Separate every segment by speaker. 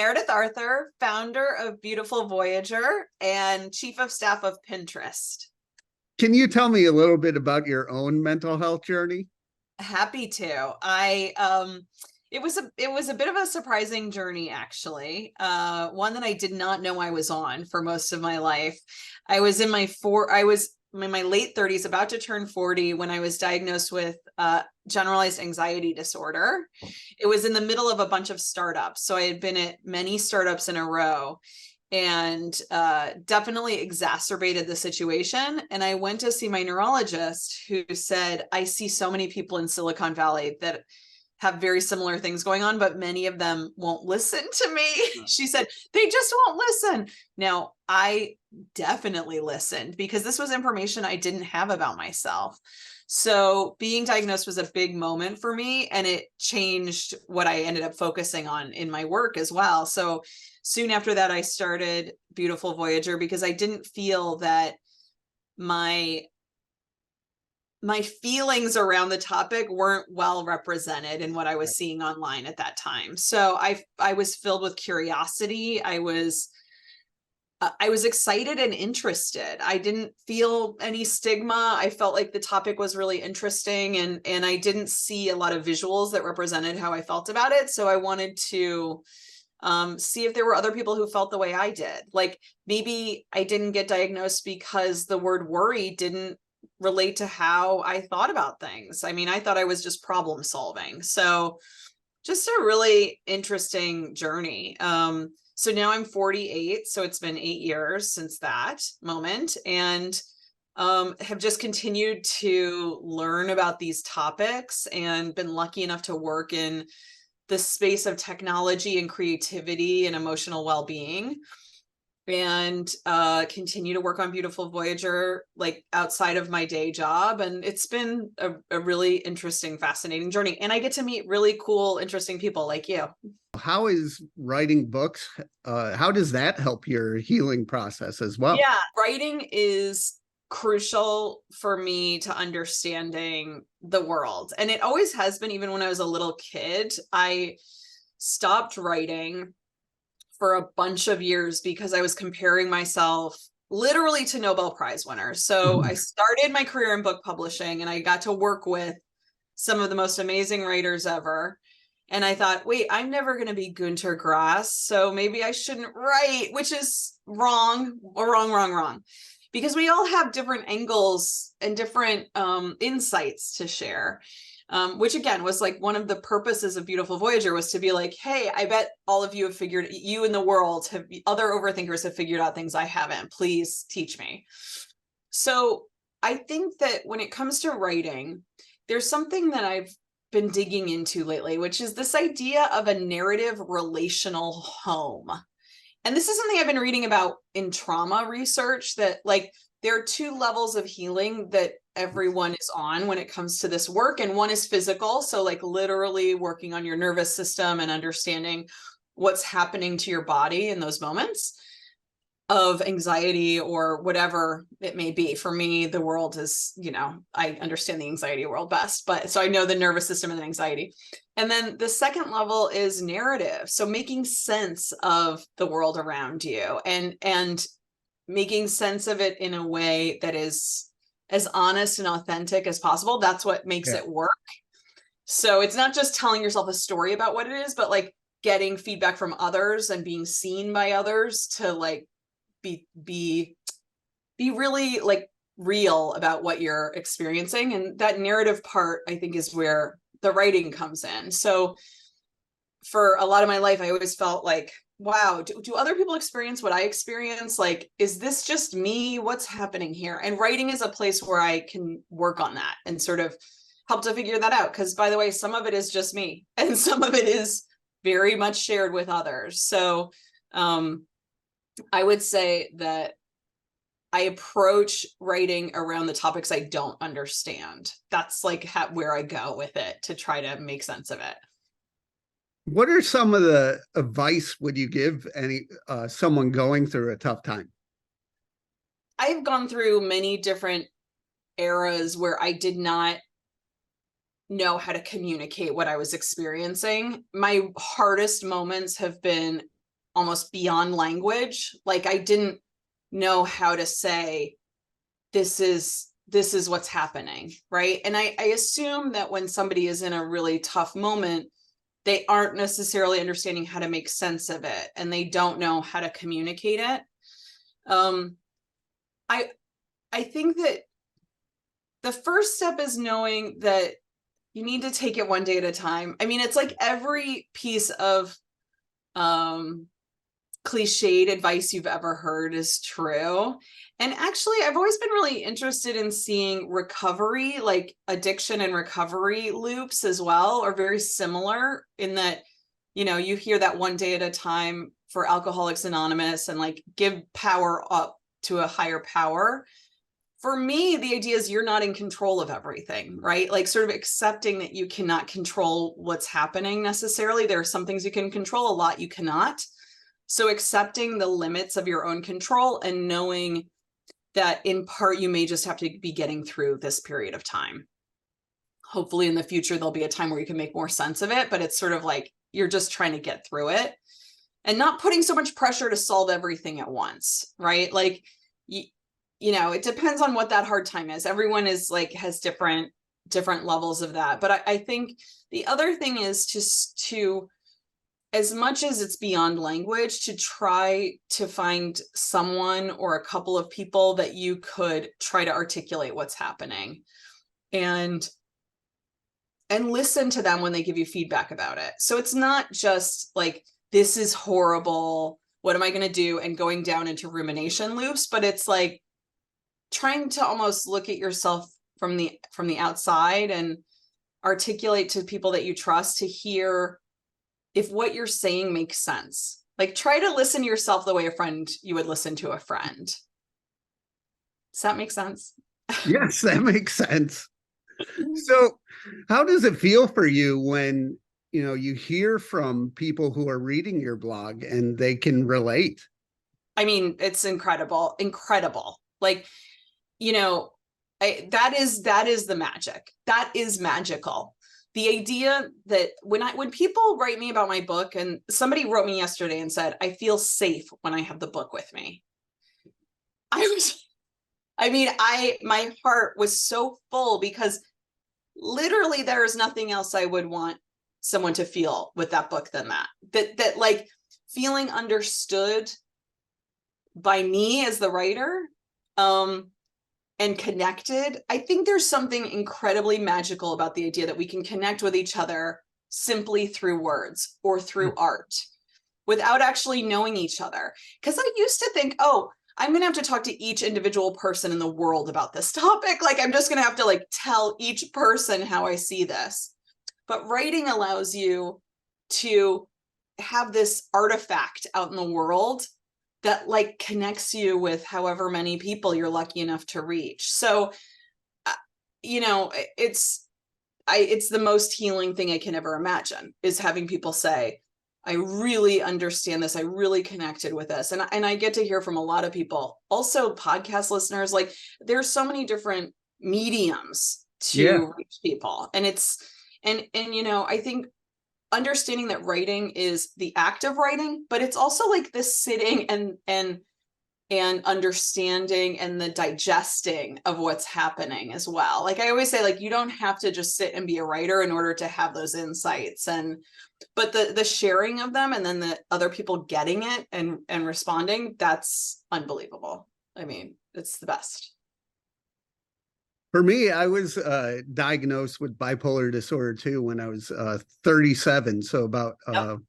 Speaker 1: Meredith Arthur, founder of Beautiful Voyager and chief of staff of Pinterest.
Speaker 2: Can you tell me a little bit about your own mental health journey?
Speaker 1: Happy to. It was a bit of a surprising journey, actually. One that I did not know I was on for most of my life. I was in my late 30s, about to turn 40, when I was diagnosed with generalized anxiety disorder. It was in the middle of a bunch of startups. So I had been at many startups in a row, and definitely exacerbated the situation. And I went to see my neurologist, who said, I see so many people in Silicon Valley that have very similar things going on, but many of them won't listen to me. She said, they just won't listen. Now, I definitely listened, because this was information I didn't have about myself. So being diagnosed was a big moment for me, and it changed what I ended up focusing on in my work as well. So soon after that, I started Beautiful Voyager, because I didn't feel that my feelings around the topic weren't well represented in what I was seeing online at that time. So I was filled with curiosity. I was excited and interested. I didn't feel any stigma. I felt like the topic was really interesting, and I didn't see a lot of visuals that represented how I felt about it. So I wanted to see if there were other people who felt the way I did. Like, maybe I didn't get diagnosed because the word worry didn't relate to how I thought about things. I mean, I thought I was just problem solving. So just a really interesting journey. So now I'm 48. So it's been 8 years since that moment, and have just continued to learn about these topics, and been lucky enough to work in the space of technology and creativity and emotional well-being, and continue to work on Beautiful Voyager, like, outside of my day job. And it's been a really interesting, fascinating journey. And I get to meet really cool, interesting people like you.
Speaker 2: How is writing books? How does that help your healing process as well?
Speaker 1: Yeah, writing is crucial for me to understanding the world. And it always has been. Even when I was a little kid, I stopped writing for a bunch of years because I was comparing myself literally to Nobel Prize winners. So I started my career in book publishing, and I got to work with some of the most amazing writers ever. And I thought, wait, I'm never going to be Gunter Grass, so maybe I shouldn't write, which is wrong, wrong. Because we all have different angles and different insights to share. Which again was like one of the purposes of Beautiful Voyager, was to be like, hey, I bet all of you have figured, you in the world have, other overthinkers have figured out things I haven't. Please teach me. So I think that when it comes to writing, there's something that I've been digging into lately, which is this idea of a narrative relational home. And this is something I've been reading about in trauma research, that like there are two levels of healing that everyone is on when it comes to this work. And one is physical. So like literally working on your nervous system and understanding what's happening to your body in those moments of anxiety or whatever it may be. For me, the world is, I understand the anxiety world best, but so I know the nervous system and the anxiety. And then the second level is narrative. So making sense of the world around you, and making sense of it in a way that is as honest and authentic as possible. That's what makes it work. So it's not just telling yourself a story about what it is, but like getting feedback from others and being seen by others to like be really like real about what you're experiencing. And that narrative part, I think, is where the writing comes in. So for a lot of my life, I always felt like, wow, do other people experience what I experience? Like, is this just me? What's happening here? And writing is a place where I can work on that and sort of help to figure that out. Because by the way, some of it is just me, and some of it is very much shared with others. So I would say that I approach writing around the topics I don't understand. That's like where I go with it, to try to make sense of it.
Speaker 2: What are some of the advice would you give someone going through a tough time?
Speaker 1: I've gone through many different eras where I did not know how to communicate what I was experiencing. My hardest moments have been almost beyond language. Like I didn't know how to say, this is what's happening, right? And I assume that when somebody is in a really tough moment, they aren't necessarily understanding how to make sense of it, and they don't know how to communicate it. I think that the first step is knowing that you need to take it one day at a time. I mean, it's like every piece of cliched advice you've ever heard is true. And actually, I've always been really interested in seeing recovery, like addiction and recovery loops as well, are very similar in that, you know, you hear that one day at a time for Alcoholics Anonymous and like give power up to a higher power. For me, the idea is you're not in control of everything, right? Like sort of accepting that you cannot control what's happening necessarily. There are some things you can control, a lot you cannot. So accepting the limits of your own control and knowing that in part you may just have to be getting through this period of time. Hopefully in the future, there'll be a time where you can make more sense of it, but it's sort of like you're just trying to get through it and not putting so much pressure to solve everything at once, right? Like, you know, it depends on what that hard time is. Everyone is like, has different levels of that. But I think the other thing is just to, as much as it's beyond language, to try to find someone or a couple of people that you could try to articulate what's happening and listen to them when they give you feedback about it. So it's not just like, this is horrible, what am I going to do? And going down into rumination loops, but it's like trying to almost look at yourself from the outside and articulate to people that you trust to hear if what you're saying makes sense. Like try to listen to yourself the way you would listen to a friend. Does that make sense?
Speaker 2: Yes, that makes sense. So how does it feel for you when, you know, you hear from people who are reading your blog and they can relate?
Speaker 1: I mean, it's incredible. Like, you know, that is the magic. That is magical. The idea that when people write me about my book, and somebody wrote me yesterday and said, I feel safe when I have the book with me. My heart was so full because literally there is nothing else I would want someone to feel with that book than that like feeling understood by me as the writer, and connected. I think there's something incredibly magical about the idea that we can connect with each other simply through words or through art without actually knowing each other. Because I used to think, oh, I'm going to have to talk to each individual person in the world about this topic. Like, I'm just going to have to like tell each person how I see this. But writing allows you to have this artifact out in the world that like connects you with however many people you're lucky enough to reach. So, you know, it's the most healing thing I can ever imagine, is having people say, I really understand this. I really connected with this. And I get to hear from a lot of people, also podcast listeners. Like there's so many different mediums to reach people. And you know, I think understanding that writing is the act of writing, but it's also like the sitting and understanding and the digesting of what's happening as well. Like I always say, like, you don't have to just sit and be a writer in order to have those insights, but the sharing of them and then the other people getting it and responding, that's unbelievable. I mean, it's the best.
Speaker 2: For me, I was diagnosed with bipolar disorder too when I was 37, so about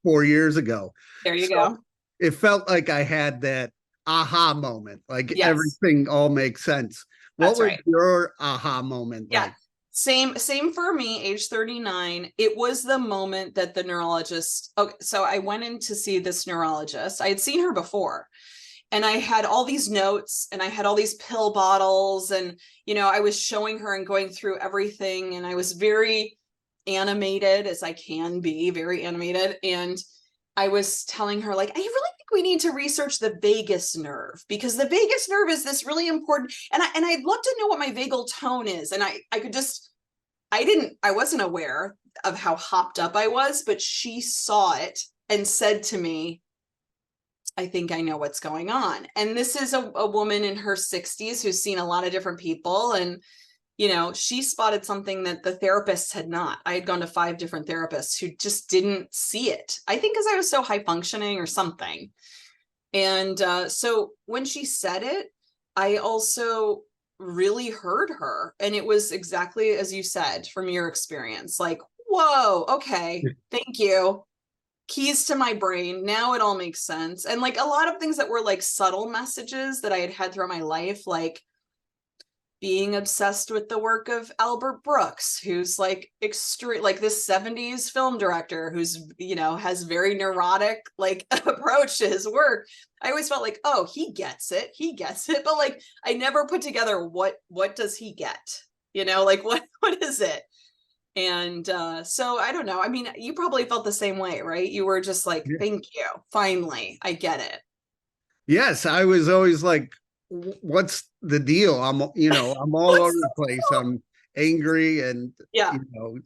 Speaker 2: 4 years ago.
Speaker 1: There you go.
Speaker 2: It felt like I had that aha moment, like everything all makes sense. What was your aha moment like?
Speaker 1: Same for me, age 39. It was the moment that the neurologist, so I went in to see this neurologist. I had seen her before. And I had all these notes and I had all these pill bottles and, you know, I was showing her and going through everything. And I was very animated, as I can be, very animated. And I was telling her, like, I really think we need to research the vagus nerve, because the vagus nerve is this really important. And I'd love to know what my vagal tone is. And I wasn't aware of how hopped up I was, but she saw it and said to me, I think I know what's going on. And this is a woman in her 60s who's seen a lot of different people. And, she spotted something that the therapists had not. I had gone to 5 different therapists who just didn't see it. I think because I was so high functioning or something. And so when she said it, I also really heard her. And it was exactly as you said from your experience, like, whoa, okay, thank you. Keys to my brain. Now it all makes sense. And like a lot of things that were like subtle messages that I had throughout my life, like being obsessed with the work of Albert Brooks, who's like extreme, like this 70s film director who's, has very neurotic like approach to his work. I always felt like, oh, he gets it. But like, I never put together what does he get? Like what is it? And so I don't know. I mean, you probably felt the same way, right? You were just like, thank you. Finally, I get it.
Speaker 2: Yes, I was always like, what's the deal? I'm all over the place. I'm angry and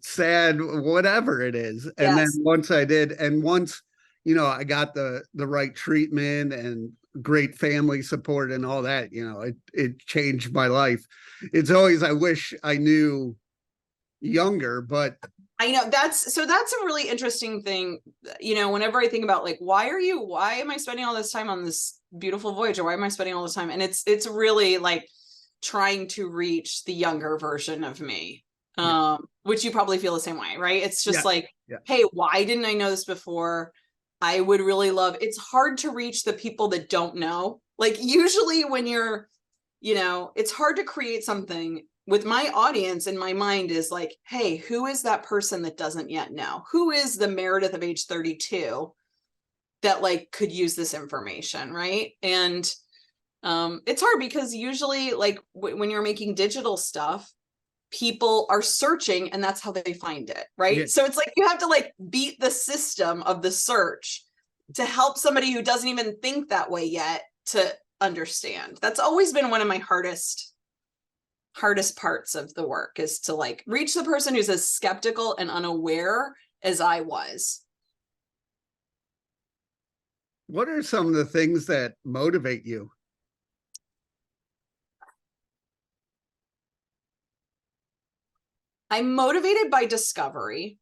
Speaker 2: sad, whatever it is. And then once I did, and once, I got the right treatment and great family support and all that, it changed my life. It's always, I wish I knew younger, but
Speaker 1: I know that's a really interesting thing. Whenever I think about like, why am I spending all this time on this Beautiful Voyager? Why am I spending all this time? And it's really like trying to reach the younger version of me, which you probably feel the same way, right? It's just hey, why didn't I know this before? I would really love, it's hard to reach the people that don't know. Like usually when you're, it's hard to create something with my audience in my mind is like, hey, who is that person that doesn't yet know? Who is the Meredith of age 32 that like could use this information, right? And it's hard because usually like when you're making digital stuff, people are searching and that's how they find it, right? Yeah. So it's like you have to like beat the system of the search to help somebody who doesn't even think that way yet to understand. That's always been one of my hardest parts of the work, is to like reach the person who's as skeptical and unaware as I was.
Speaker 2: What are some of the things that motivate you?
Speaker 1: I'm motivated by discovery.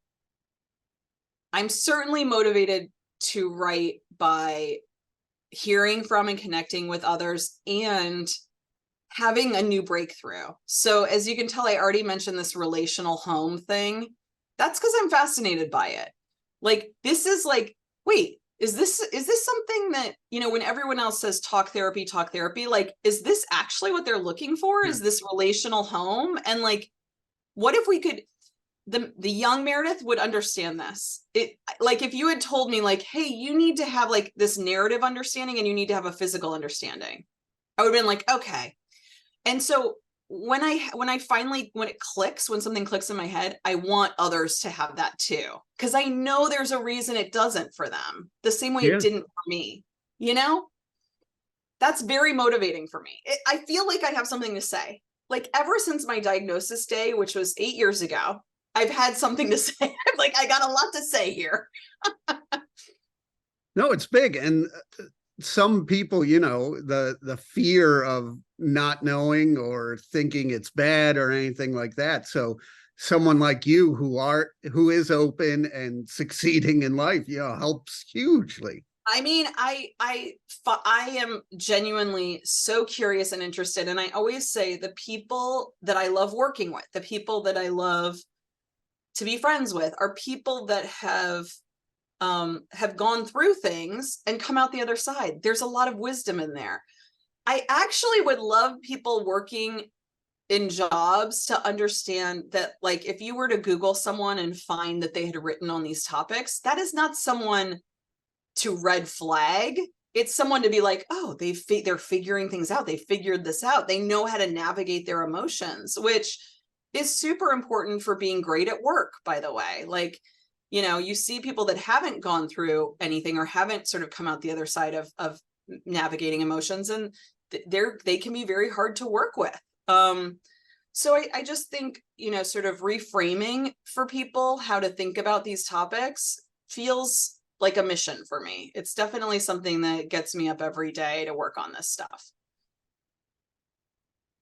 Speaker 1: I'm certainly motivated to write by hearing from and connecting with others and having a new breakthrough. So as you can tell, I already mentioned this relational home thing. That's because I'm fascinated by it. Like, this is like, wait, is this something that, when everyone else says talk therapy, like, is this actually what they're looking for? Is this relational home? And like, what if we could, the young Meredith would understand this. It, like, if you had told me like, hey, you need to have like this narrative understanding and you need to have a physical understanding, I would have been like, okay. And so when it clicks, when something clicks in my head, I want others to have that too. Because I know there's a reason it doesn't for them, the same way it didn't for me. That's very motivating for me. I feel like I have something to say. Like ever since my diagnosis day, which was 8 years ago, I've had something to say. I'm like, I got a lot to say here.
Speaker 2: No, it's big. And some people, the fear of not knowing or thinking it's bad or anything like that. So someone like you who is open and succeeding in life, helps hugely.
Speaker 1: I mean, I am genuinely so curious and interested. And I always say the people that I love working with, the people that I love to be friends with, are people that have gone through things and come out the other side. There's a lot of wisdom in there. I actually would love people working in jobs to understand that, like, if you were to Google someone and find that they had written on these topics, that is not someone to red flag. It's someone to be like, oh, they're figuring things out. They figured this out. They know how to navigate their emotions, which is super important for being great at work, by the way. Like, you see people that haven't gone through anything or haven't sort of come out the other side of navigating emotions, and they can be very hard to work with. So I just think, sort of reframing for people how to think about these topics feels like a mission for me. It's definitely something that gets me up every day to work on this stuff.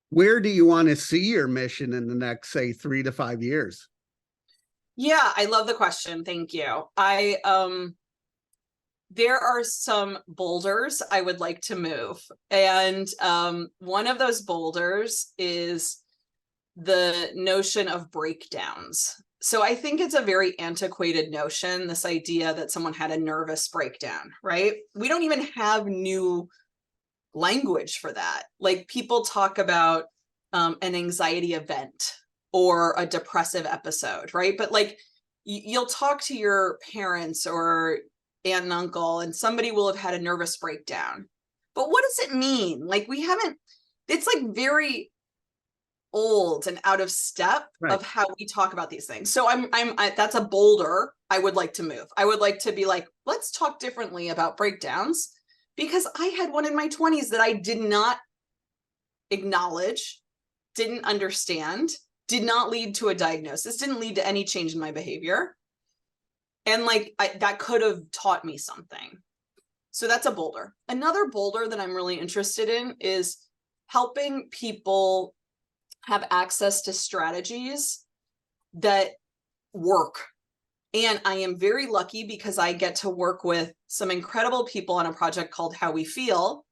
Speaker 2: Where do you want to see your mission in the next, say, 3 to 5 years?
Speaker 1: Yeah, I love the question. Thank you. There are some boulders I would like to move. And one of those boulders is the notion of breakdowns. So I think it's a very antiquated notion, this idea that someone had a nervous breakdown, right? We don't even have new language for that. Like people talk about an anxiety event or a depressive episode, right? But like you'll talk to your parents or aunt and uncle, and somebody will have had a nervous breakdown. But what does it mean? Like we haven't, it's like very old and out of step of how we talk about these things. So that's a boulder I would like to move. I would like to be like, let's talk differently about breakdowns, because I had one in my 20s that I did not acknowledge, didn't understand, did not lead to a diagnosis, didn't lead to any change in my behavior. And like that could have taught me something. So that's a boulder. Another boulder that I'm really interested in is helping people have access to strategies that work. And I am very lucky because I get to work with some incredible people on a project called How We Feel.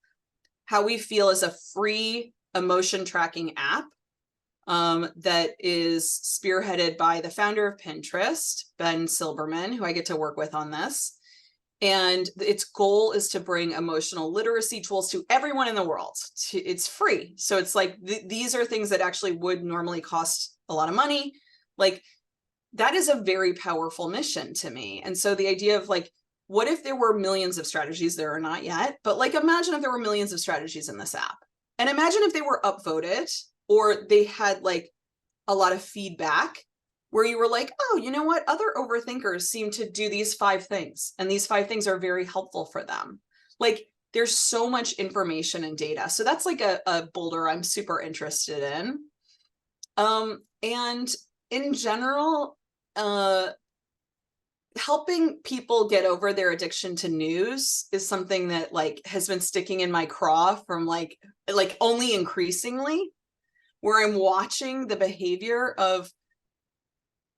Speaker 1: How We Feel is a free emotion tracking app that is spearheaded by the founder of Pinterest, Ben Silberman, who I get to work with on this. And its goal is to bring emotional literacy tools to everyone in the world. It's free. So it's like, these are things that actually would normally cost a lot of money. Like that is a very powerful mission to me. And so the idea of like, what if there were millions of strategies? There are not yet, but like, imagine if there were millions of strategies in this app, and imagine if they were upvoted or they had like a lot of feedback where you were like, oh, you know what? Other overthinkers seem to do these 5 things, and these 5 things are very helpful for them. Like there's so much information and data. So that's like a boulder I'm super interested in. And in general, helping people get over their addiction to news is something that like has been sticking in my craw from like only increasingly, where I'm watching the behavior of,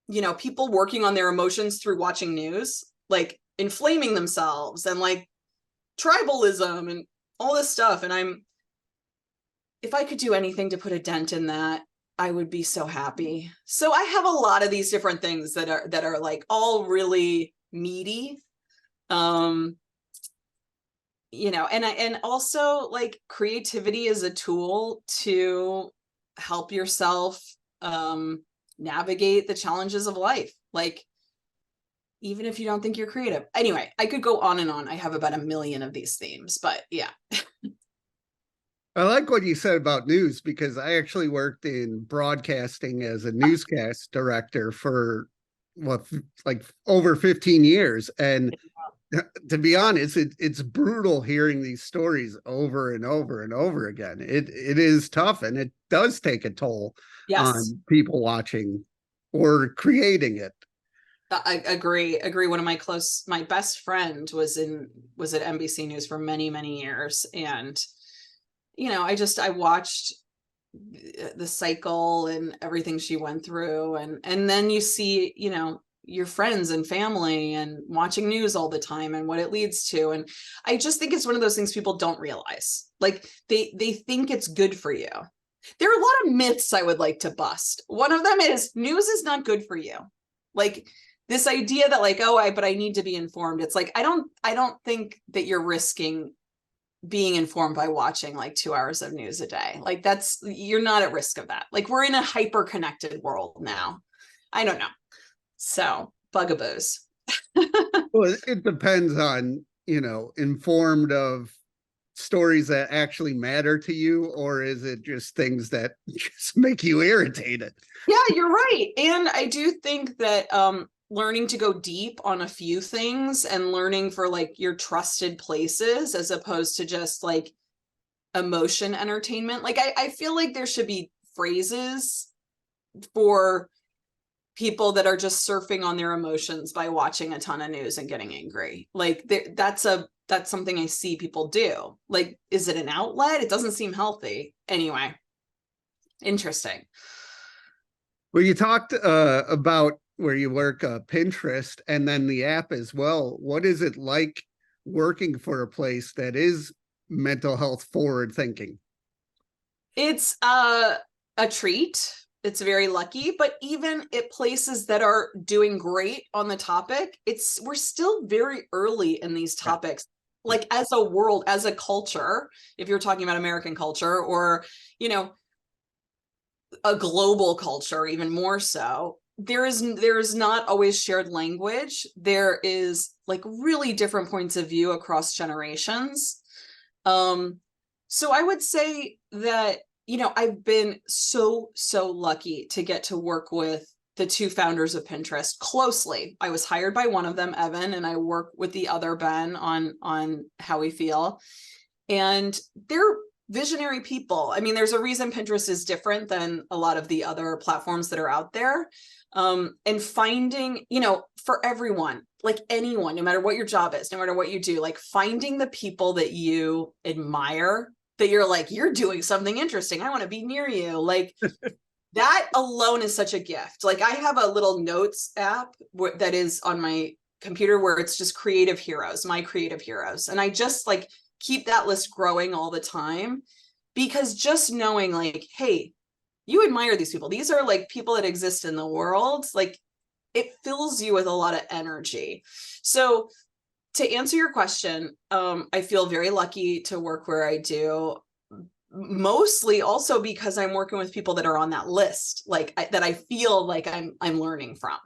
Speaker 1: you know, people working on their emotions through watching news, like inflaming themselves and like tribalism and all this stuff. And if I could do anything to put a dent in that, I would be so happy. So I have a lot of these different things that are like all really meaty. You know, and also like creativity is a tool to help yourself navigate the challenges of life. Like, even if you don't think you're creative. Anyway, I could go on and on. I have about 1 million of these themes, but yeah.
Speaker 2: I like what you said about news, because I actually worked in broadcasting as a newscast director for like over 15 years. And to be honest, it's brutal hearing these stories over and over and over again. It is tough, and it does take a toll on people watching or creating it.
Speaker 1: I agree. One of my best friend was at NBC News for many, many years. And, you know, I watched the cycle and everything she went through. And then you see, you know, your friends and family and watching news all the time and what it leads to. And I just think it's one of those things people don't realize. Like they think it's good for you. There are a lot of myths I would like to bust. One of them is news is not good for you. Like this idea that like, oh, but I need to be informed. It's like, I don't think that you're risking being informed by watching like 2 hours of news a day. Like you're not at risk of that. Like we're in a hyper connected world now. I don't know. So bugaboos.
Speaker 2: Well, it depends on, you know, informed of stories that actually matter to you, or is it just things that just make you irritated?
Speaker 1: Yeah, you're right. And I do think that learning to go deep on a few things and learning for like your trusted places as opposed to just like emotion entertainment. Like I feel like there should be phrases for people that are just surfing on their emotions by watching a ton of news and getting angry. Like that's something I see people do. Like, is it an outlet? It doesn't seem healthy. Anyway, interesting.
Speaker 2: Well, you talked about where you work, Pinterest, and then the app as well. What is it like working for a place that is mental health forward thinking?
Speaker 1: It's a treat. It's very lucky, but even at places that are doing great on the topic, we're still very early in these topics. Yeah. Like as a world, as a culture, if you're talking about American culture or, you know, a global culture, even more so, there is not always shared language. There is like really different points of view across generations. So I would say that, you know, I've been so lucky to get to work with the two founders of Pinterest closely. I was hired by one of them, Evan, and I work with the other, Ben, on How We Feel. And they're visionary people. I mean, there's a reason Pinterest is different than a lot of the other platforms that are out there. And finding, you know, for everyone, like anyone, no matter what your job is, no matter what you do, like finding the people that you admire, that you're like, you're doing something interesting, I want to be near you. Like that alone is such a gift. Like I have a little notes app that is on my computer where it's just creative heroes, my creative heroes. And I just like keep that list growing all the time, because just knowing like, hey, you admire these people. These are like people that exist in the world. Like it fills you with a lot of energy. So to answer your question, I feel very lucky to work where I do, mostly also because I'm working with people that are on that list, like that I feel like I'm learning from.